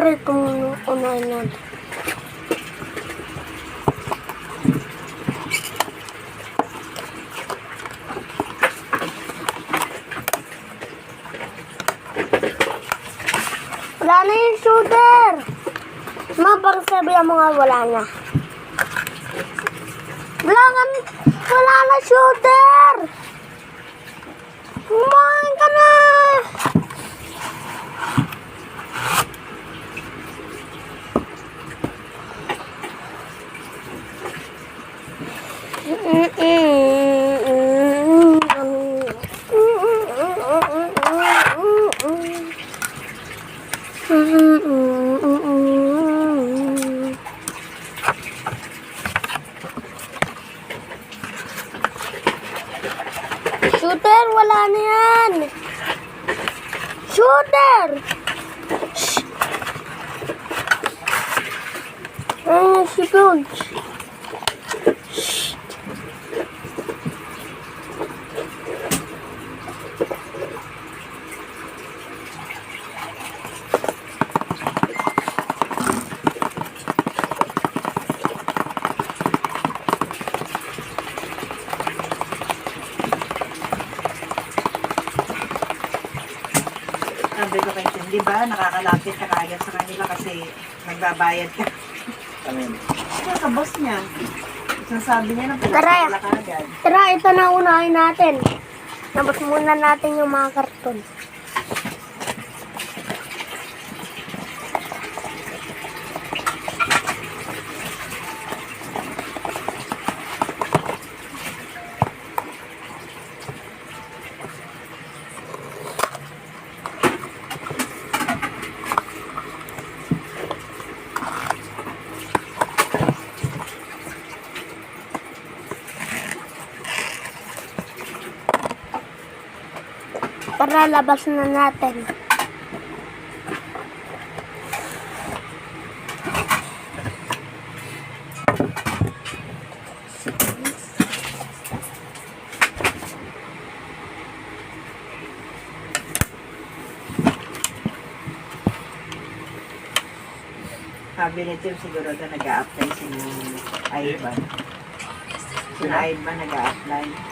Siyempre, kung unahin natin. Wala na yung shooter! Mapang sabihan mo nga wala na. Wala na shooter! Kumain ka na! Shooter, wala na yan. Shooter! Shh! Ayun si George. Shh! Sabi ko kay Tim, di ba, nakakalapit ka kagad sa kanila kasi nagbabayad ka. Amin. Ito sa boss niya. Sasabi niya na Tara. pala ka agad. Tara, ito na unahin natin. Nabos muna natin yung mga karton. Tara, labas na natin. Sabi ni Tim siguro na nag-a-apply si Ivan. Si Ivan nag-a-apply.